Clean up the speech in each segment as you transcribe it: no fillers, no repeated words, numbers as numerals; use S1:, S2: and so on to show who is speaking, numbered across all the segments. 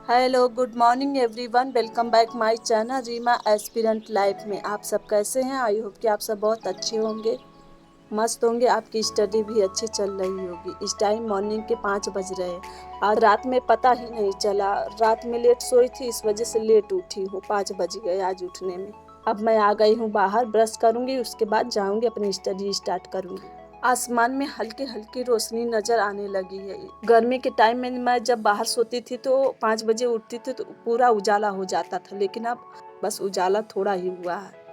S1: Hello good morning everyone, welcome back my channel Reema aspirant life में। आप सब कैसे हैं? आई होप कि आप सब बहुत अच्छे होंगे, मस्त होंगे। आपकी स्टडी भी अच्छी चल रही होगी। इस टाइम मॉर्निंग के 5 बज रहे हैं। आज रात में पता ही नहीं चला, रात में लेट सोई थी, इस वजह से लेट उठी हूँ। 5 बज गए आज उठने में। अब मैं आ गई हूँ बाहर, ब्रश करूँगी, उसके बाद जाऊँगी अपनी स्टडी स्टार्ट करूँगी। आसमान में हल्की हल्की रोशनी नजर आने लगी है। गर्मी के टाइम में मैं जब बाहर सोती थी तो 5 बजे उठती थी तो पूरा उजाला हो जाता था, लेकिन अब बस उजाला थोड़ा ही हुआ है।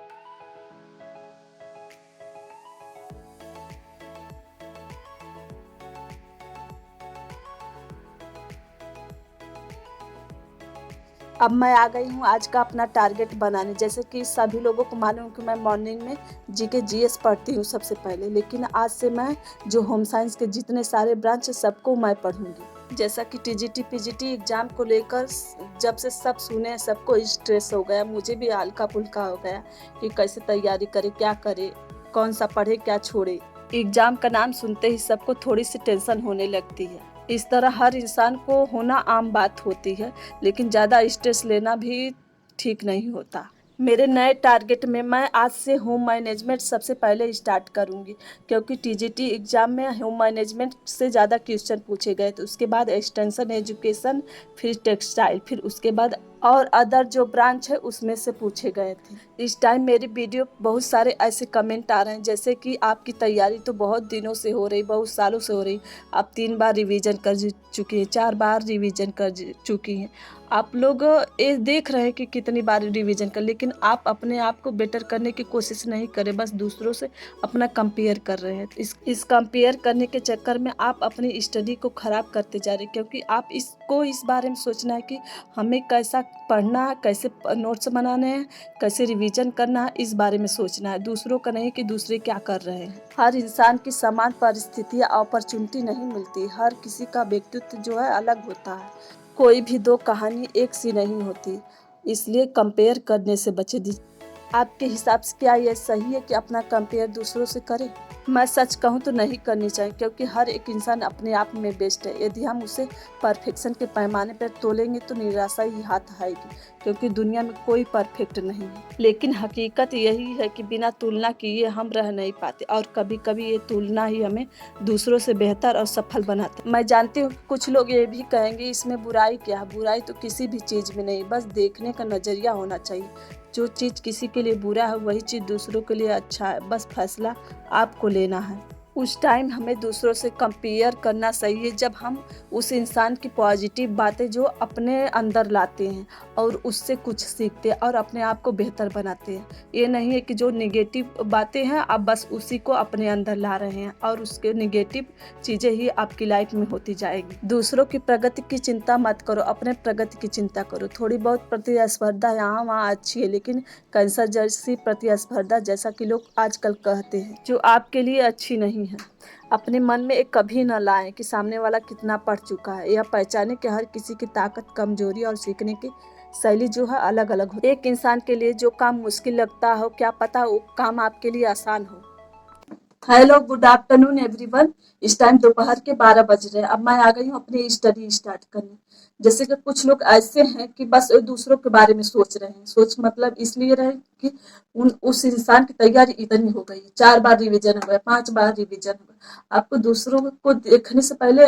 S1: अब मैं आ गई हूँ आज का अपना टारगेट बनाने। जैसे कि सभी लोगों को मालूम कि मैं मॉर्निंग में जीके जीएस पढ़ती हूँ सबसे पहले, लेकिन आज से मैं जो होम साइंस के जितने सारे ब्रांच है सबको मैं पढ़ूंगी। जैसा कि टीजीटी पीजीटी एग्जाम को लेकर जब से सब सुने सबको स्ट्रेस हो गया, मुझे भी हल्का फुल्का हो गया कि कैसे तैयारी करे, क्या करे, कौन सा पढ़े, क्या छोड़े। एग्जाम का नाम सुनते ही सबको थोड़ी सी टेंशन होने लगती है। इस तरह हर इंसान को होना आम बात होती है, लेकिन ज़्यादा स्ट्रेस लेना भी ठीक नहीं होता। मेरे नए टारगेट में मैं आज से होम मैनेजमेंट सबसे पहले स्टार्ट करूंगी, क्योंकि टीजीटी एग्जाम में होम मैनेजमेंट से ज़्यादा क्वेश्चन पूछे गए थे। उसके बाद एक्सटेंशन एजुकेशन, फिर टेक्सटाइल, फिर उसके बाद और अदर जो ब्रांच है उसमें से पूछे गए थे। इस टाइम मेरी वीडियो बहुत सारे ऐसे कमेंट आ रहे हैं जैसे कि आपकी तैयारी तो बहुत दिनों से हो रही, बहुत सालों से हो रही, आप 3 बार रिवीजन कर चुकी हैं, 4 बार रिवीजन कर चुकी हैं। आप लोग ये देख रहे हैं कि कितनी बार रिवीजन कर, लेकिन आप अपने आप को बेटर करने की कोशिश नहीं करें, बस दूसरों से अपना कंपेयर कर रहे हैं। इस कंपेयर करने के चक्कर में आप अपनी स्टडी को ख़राब करते जा रहे हैं, क्योंकि आप इसको इस बारे में सोचना है कि हमें कैसा पढ़ना है, कैसे नोट्स बनाने हैं, कैसे रिवीजन करना है, इस बारे में सोचना है, दूसरों का नहीं कि दूसरे क्या कर रहे हैं। हर इंसान की समान परिस्थितियाँ अपॉर्चुनिटी नहीं मिलती, हर किसी का व्यक्तित्व जो है अलग होता है। कोई भी दो कहानी एक सी नहीं होती, इसलिए कंपेयर करने से बचे। आपके हिसाब से क्या यह सही है कि अपना कंपेयर दूसरों से करें? मैं सच कहूँ तो नहीं करनी चाहिए, क्योंकि हर एक इंसान अपने आप में बेस्ट है। यदि हम उसे परफेक्शन के पैमाने पर तोलेंगे तो निराशा ही हाथ आएगी, क्योंकि दुनिया में कोई परफेक्ट नहीं है। लेकिन हकीकत यही है कि बिना तुलना किए हम रह नहीं पाते, और कभी कभी ये तुलना ही हमें दूसरों से बेहतर और सफल बनाता है। मैं जानती हूँ कुछ लोग ये भी कहेंगे इसमें बुराई क्या है। बुराई तो किसी भी चीज़ में नहीं, बस देखने का नज़रिया होना चाहिए। जो चीज़ किसी के लिए बुरा है वही चीज़ दूसरों के लिए अच्छा है, बस फैसला आपको लेना है। उस टाइम हमें दूसरों से कंपेयर करना सही है जब हम उस इंसान की पॉजिटिव बातें जो अपने अंदर लाते हैं और उससे कुछ सीखते हैं और अपने आप को बेहतर बनाते हैं। ये नहीं है कि जो निगेटिव बातें हैं आप बस उसी को अपने अंदर ला रहे हैं और उसके निगेटिव चीज़ें ही आपकी लाइफ में होती जाएगी। दूसरों की प्रगति की चिंता मत करो, अपने प्रगति की चिंता करो। थोड़ी बहुत प्रतिस्पर्धा यहाँ वहाँ अच्छी है, लेकिन कैंसर जैसी प्रतिस्पर्धा, जैसा कि लोग आजकल कहते हैं, जो आपके लिए अच्छी नहीं है। अपने मन में एक कभी न लाएं कि सामने वाला कितना पढ़ चुका है। यह पहचाने कि हर किसी की ताकत, कमजोरी और सीखने की शैली जो है अलग अलग हो। एक इंसान के लिए जो काम मुश्किल लगता हो, क्या पता वो काम आपके लिए आसान हो। Hello good afternoon everyone. इस टाइम दोपहर के 12 बज रहे हैं। अब मैं आ गई हूँ अपनी स्टडी स्टार्ट करने। जैसे कि कुछ लोग ऐसे हैं कि बस दूसरों के बारे में सोच रहे हैं। सोच मतलब इसलिए रहे कि उस इंसान की तैयारी इतनी हो गई, 4 बार रिवीजन हो गया, 5 बार रिवीजन हो गया। आपको दूसरों को देखने से पहले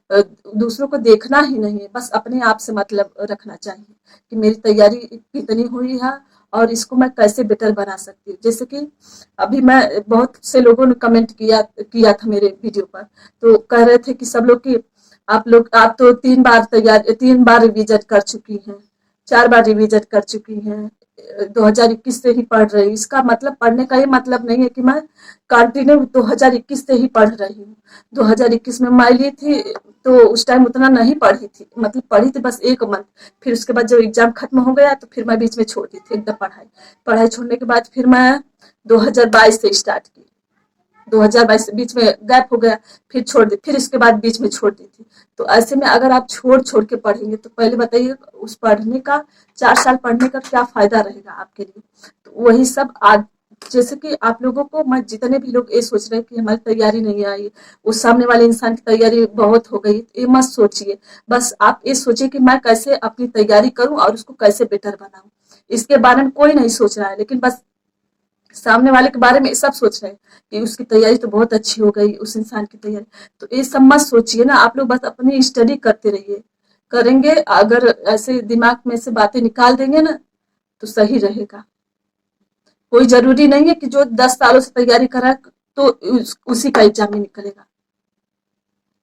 S1: दूसरों को देखना ही नहीं है, बस अपने आप से मतलब रखना चाहिए कि मेरी तैयारी कितनी हुई है और इसको मैं कैसे बेटर बना सकती हूँ। जैसे कि अभी मैं बहुत से लोगों ने कमेंट किया था मेरे वीडियो पर, तो कह रहे थे कि सब लोग कि आप तो 3 बार रिवीजन कर चुकी हैं, 4 बार रिवीजन कर चुकी हैं, 2021 से ही पढ़ रही हूँ। इसका मतलब पढ़ने का ये मतलब नहीं है कि मैं कंटिन्यू 2021 से ही पढ़ रही हूँ। 2021 में मैं ली थी तो उस टाइम उतना नहीं पढ़ी थी, मतलब पढ़ी थी बस 1 मंथ। फिर उसके बाद जब एग्जाम खत्म हो गया तो फिर मैं बीच में छोड़ दी थी एकदम पढ़ाई। पढ़ाई छोड़ने के बाद फिर मैं 2022 से स्टार्ट की। 2022 बीच में गैप हो गया, फिर छोड़ दी, फिर इसके बाद बीच में छोड़ दी थी। तो ऐसे में अगर आप छोड़ छोड़ के पढ़ेंगे तो पहले बताइए उस पढ़ने का, 4 साल पढ़ने का क्या फायदा रहेगा आपके लिए। तो वही सब आज जैसे कि आप लोगों को, मैं जितने भी लोग ये सोच रहे हैं कि हमारी तैयारी नहीं आई, उस सामने वाले इंसान की तैयारी बहुत हो गई, ये मत सोचिए। बस आप ये सोचिए कि मैं कैसे अपनी तैयारी करूं और उसको कैसे बेटर बनाऊं। इसके बारे में कोई नहीं सोच रहा है, लेकिन बस सामने वाले के बारे में सब सोच रहे हैं कि उसकी तैयारी तो बहुत अच्छी हो गई, उस इंसान की तैयारी। तो ये सब मत सोचिए ना, आप लोग बस अपनी स्टडी करते रहिए। करेंगे, अगर ऐसे दिमाग में से बातें निकाल देंगे ना, तो सही रहेगा। कोई जरूरी नहीं है कि जो 10 सालों से तैयारी करा तो उसी का एग्जाम में निकलेगा।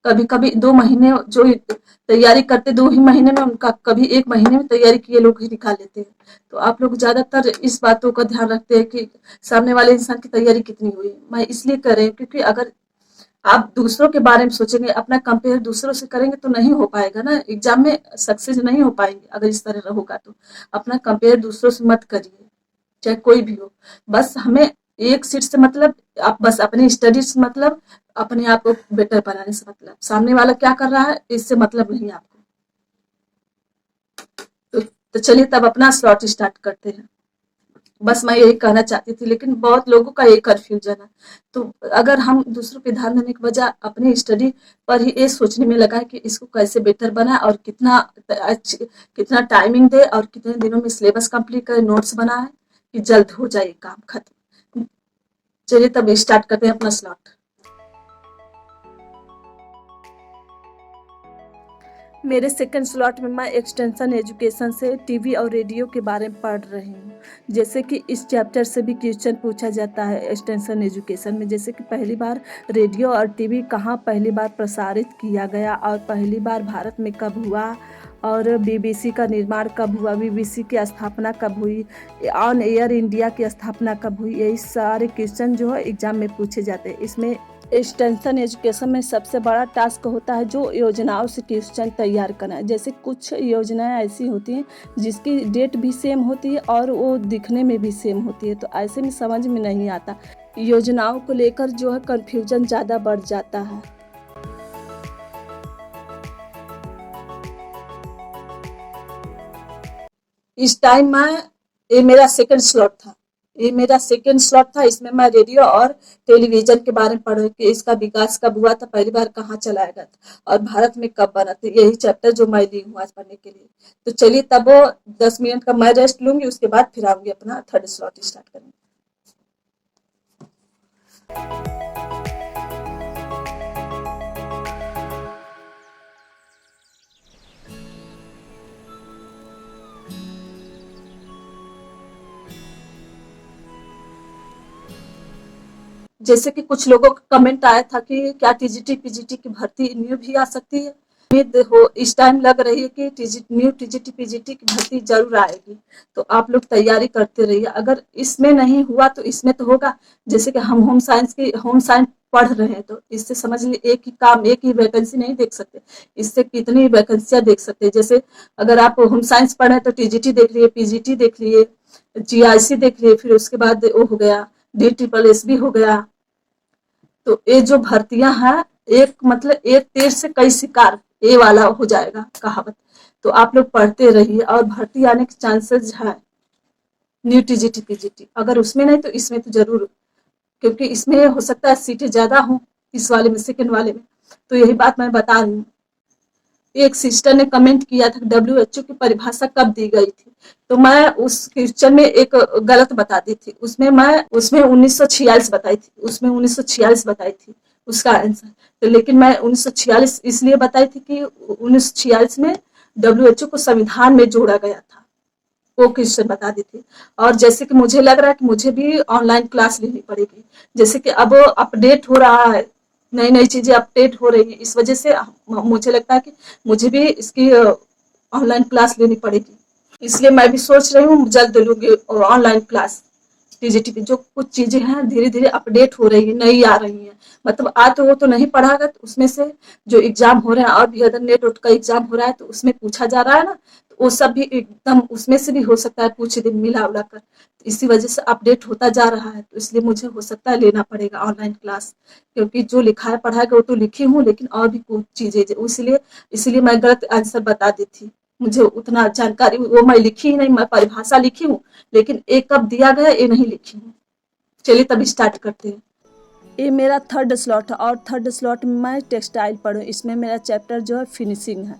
S1: कभी कभी 2 महीने जो तैयारी करते, 2 ही महीने में उनका, कभी 1 महीने में तैयारी किए लोग ही निकाल लेते हैं। तो आप लोग ज्यादातर इस बातों का ध्यान रखते हैं कि सामने वाले इंसान की तैयारी कितनी हुई। मैं इसलिए कर रही हूँ क्योंकि अगर आप दूसरों के बारे में सोचेंगे, अपना कंपेयर दूसरों से करेंगे, तो नहीं हो पाएगा ना, एग्जाम में सक्सेस नहीं हो पाएंगे। अगर इस तरह होगा तो अपना कंपेयर दूसरों से मत करिए, चाहे कोई भी हो। बस हमें एक सीट से मतलब, आप बस अपनी स्टडी से मतलब, अपने आप को बेटर बनाने से मतलब, सामने वाला क्या कर रहा है इससे मतलब नहीं आपको। तो चलिए तब अपना स्लॉट स्टार्ट करते हैं। बस मैं यही कहना चाहती थी, लेकिन बहुत लोगों का ये कन्फ्यूजन है। तो अगर हम दूसरों पे ध्यान देने के बजाय अपनी स्टडी पर ही ये सोचने में लगा है कि इसको कैसे बेटर बनाए और कितना टाइमिंग दे और कितने दिनों में सिलेबस कंप्लीट करे, नोट्स बनाए कि जल्द हो जाए काम खत्म। चलिए तब स्टार्ट करते हैं अपना स्लॉट। मेरे सेकंड स्लॉट में मैं एक्सटेंशन एजुकेशन से टीवी और रेडियो के बारे में पढ़ रही हूँ। जैसे कि इस चैप्टर से भी क्वेश्चन पूछा जाता है एक्सटेंशन एजुकेशन में, जैसे कि पहली बार रेडियो और टीवी कहाँ पहली बार प्रसारित किया गया और पहली बार भारत में कब हुआ, और बीबीसी का निर्माण कब हुआ, बीबीसी की स्थापना कब हुई, ऑन एयर इंडिया की स्थापना कब हुई। यही सारे क्वेश्चन जो है एग्जाम में पूछे जाते हैं। इसमें एक्सटेंशन एजुकेशन में सबसे बड़ा टास्क होता है जो योजनाओं से क्वेश्चन तैयार करना है। जैसे कुछ योजनाएं ऐसी होती हैं जिसकी डेट भी सेम होती है और वो दिखने में भी सेम होती है, तो ऐसे में समझ में नहीं आता, योजनाओं को लेकर जो है कंफ्यूजन ज़्यादा बढ़ जाता है। इस टाइम मैं, ये मेरा सेकंड स्लॉट था, इसमें मैं रेडियो और टेलीविजन के बारे में पढ़ रही कि इसका विकास कब हुआ था, पहली बार कहाँ चलाया गया था और भारत में कब बना था। यही चैप्टर जो मैं ली हूँ आज पढ़ने के लिए। तो चलिए तब वो 10 मिनट का मैं रेस्ट लूंगी, उसके बाद फिर आऊंगी अपना थर्ड स्लॉट स्टार्ट करेंगे। जैसे कि कुछ लोगों का कमेंट आया था कि क्या टीजीटी पीजीटी की भर्ती न्यू भी आ सकती है। उम्मीद हो इस टाइम लग रही है कि न्यू टीजीटी पीजीटी की भर्ती जरूर आएगी। तो आप लोग तैयारी करते रहिए, अगर इसमें नहीं हुआ तो इसमें तो होगा। जैसे कि हम होम साइंस पढ़ रहे हैं, तो इससे समझ लीजिए एक ही काम, एक ही वैकेंसी नहीं देख सकते, इससे कितनी वैकेंसियां देख सकते हैं। जैसे अगर आप होम साइंस पढ़े तो टीजीटी देख लिए, पीजीटी देख लिए, जीआईसी देख लिए, फिर उसके बाद वो हो गया DSSS भी हो गया। तो ये जो भर्तियां हैं, एक मतलब एक तीर से कई शिकार, ये वाला हो जाएगा कहावत। तो आप लोग पढ़ते रहिए और भर्ती आने के चांसेस है। न्यू टीजीटी पीजीटी अगर उसमें नहीं तो इसमें तो जरूर, क्योंकि इसमें हो सकता है सीटें ज्यादा हो इस वाले में, सेकंड वाले में। तो यही बात मैं बता रही हूँ। एक सिस्टर ने कमेंट किया था WHO की परिभाषा कब दी गई थी, तो मैं उस क्वेश्चन में एक गलत बता दी थी। उसमें 1946 बताई थी, उसका आंसर। तो लेकिन मैं 1946 इसलिए बताई थी कि 1946 में WHO को संविधान में जोड़ा गया था, वो क्वेश्चन बता दी थी। और जैसे कि मुझे लग रहा है कि मुझे भी ऑनलाइन क्लास लेनी पड़ेगी, जैसे कि अब अपडेट हो रहा है, नई नई चीजें अपडेट हो रही है, इस वजह से मुझे लगता है कि मुझे भी इसकी ऑनलाइन क्लास लेनी पड़ेगी। इसलिए मैं भी सोच रही हूँ जल्द लूंगी ऑनलाइन क्लास। टीजीटी की जो कुछ चीजें हैं धीरे धीरे अपडेट हो रही है, नई आ रही है। मतलब आ तो वो तो नहीं पढ़ागा, तो उसमें से जो एग्जाम हो रहे हैं और भी अदर नेट उट का एग्जाम हो रहा है, तो उसमें पूछा जा रहा है ना, तो वो सब भी एकदम उसमें से भी हो सकता है पूछ दिन मिला उला कर। तो इसी वजह से अपडेट होता जा रहा है, तो इसलिए मुझे हो सकता है लेना पड़ेगा ऑनलाइन क्लास। क्योंकि जो लिखा है पढ़ाएगा वो तो लिखी हूँ, लेकिन और भी कुछ चीजें इसलिए इसलिए मैं गलत आंसर बता दी थी। मुझे उतना जानकारी वो मैं लिखी ही नहीं, मैं परिभाषा लिखी हूँ, लेकिन ये कब दिया गया ये नहीं लिखी हूँ। चलिए तब स्टार्ट करते हैं। ये मेरा थर्ड स्लॉट है और थर्ड स्लॉट में मैं टेक्सटाइल पढ़ूँ। इसमें मेरा चैप्टर जो है फिनिशिंग है।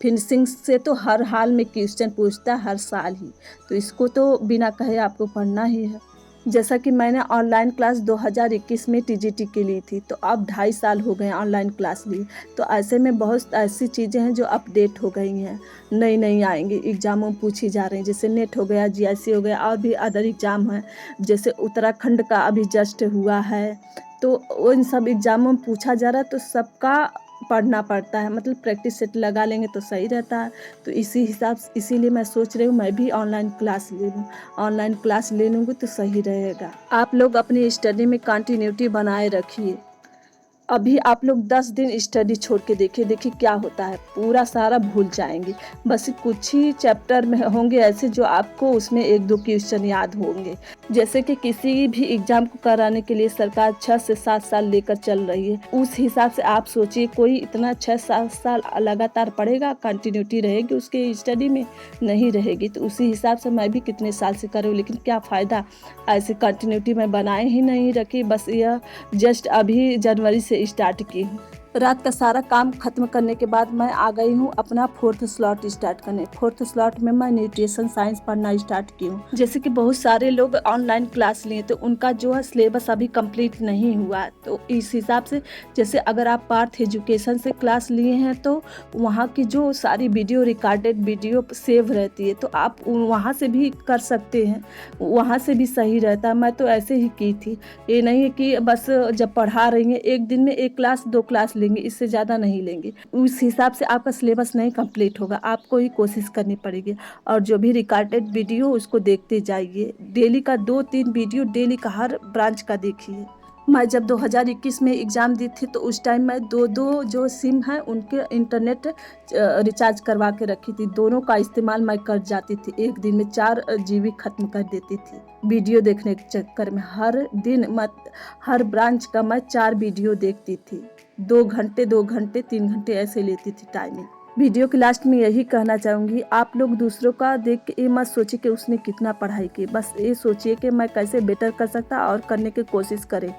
S1: फिनिशिंग से तो हर हाल में क्वेश्चन पूछता है, हर साल ही, तो इसको तो बिना कहे आपको पढ़ना ही है। जैसा कि मैंने ऑनलाइन क्लास 2021 में टीजीटी की ली थी, तो अब 2.5 साल हो गए ऑनलाइन क्लास ली। तो ऐसे में बहुत ऐसी चीज़ें हैं जो अपडेट हो गई हैं, नई नई आएंगी, एग्ज़ामों में पूछी जा रही हैं। जैसे नेट हो गया, जीआईसी हो गया और भी अदर एग्ज़ाम हैं। जैसे उत्तराखंड का अभी जस्ट हुआ है, तो उन सब एग्ज़ामों में पूछा जा रहा है, तो सबका पढ़ना पड़ता है। मतलब प्रैक्टिस सेट लगा लेंगे तो सही रहता है। तो इसी हिसाब से इसीलिए मैं सोच रही हूँ मैं भी ऑनलाइन क्लास ले लूँ। ऑनलाइन क्लास ले लूँगी तो सही रहेगा। आप लोग अपनी स्टडी में कंटिन्यूटी बनाए रखिए। अभी आप लोग 10 दिन स्टडी छोड़ के देखिए क्या होता है। पूरा सारा भूल जाएंगे। बस कुछ ही चैप्टर में होंगे ऐसे जो आपको उसमें 1-2 क्वेश्चन याद होंगे। जैसे कि किसी भी एग्ज़ाम को कराने के लिए सरकार 6 से 7 साल लेकर चल रही है। उस हिसाब से आप सोचिए कोई इतना 6-7 साल लगातार पढ़ेगा, कंटिन्यूटी रहेगी उसके स्टडी में? नहीं रहेगी। तो उसी हिसाब से मैं भी कितने साल से कर रही हूँ, लेकिन क्या फ़ायदा, ऐसे कंटिन्यूटी मैं बनाए ही नहीं रखी। बस यह जस्ट अभी जनवरी से स्टार्ट की हूँ। रात का सारा काम खत्म करने के बाद मैं आ गई हूँ अपना 4th स्लॉट स्टार्ट करने। 4th स्लॉट में मैं न्यूट्रिशन साइंस पढ़ना स्टार्ट की हूँ। जैसे कि बहुत सारे लोग ऑनलाइन क्लास लिए तो उनका जो है सिलेबस अभी कंप्लीट नहीं हुआ, तो इस हिसाब से जैसे अगर आप पार्थ एजुकेशन से क्लास लिए हैं तो वहाँ की जो सारी वीडियो रिकॉर्डेड वीडियो सेव रहती है, तो आप वहाँ से भी कर सकते हैं, वहाँ से भी सही रहता है। मैं तो ऐसे ही की थी। ये नहीं है कि बस जब पढ़ा रही हैं एक दिन में 1 क्लास 2 क्लास लेंगे, इससे ज़्यादा नहीं लेंगे। उस हिसाब से आपका सिलेबस नहीं कंप्लीट होगा, आपको ही कोशिश करनी पड़ेगी। और जो भी रिकॉर्डेड वीडियो उसको देखते जाइए। डेली का 2-3 वीडियो डेली का हर ब्रांच का देखिए। मैं जब 2021 में एग्ज़ाम दी थी तो उस टाइम मैं 2-2 जो सिम हैं उनके इंटरनेट रिचार्ज करवा के रखी थी। दोनों का इस्तेमाल मैं कर जाती थी। एक दिन में 4 जीबी ख़त्म कर देती थी वीडियो देखने के चक्कर में। हर दिन हर ब्रांच का मैं 4 वीडियो देखती थी। 2 घंटे 3 घंटे ऐसे लेती थी टाइमिंग। वीडियो के लास्ट में यही कहना चाहूँगी, आप लोग दूसरों का देख के ये मत सोचिए कि उसने कितना पढ़ाई की, बस ये सोचिए कि मैं कैसे बेटर कर सकता और करने की कोशिश करें।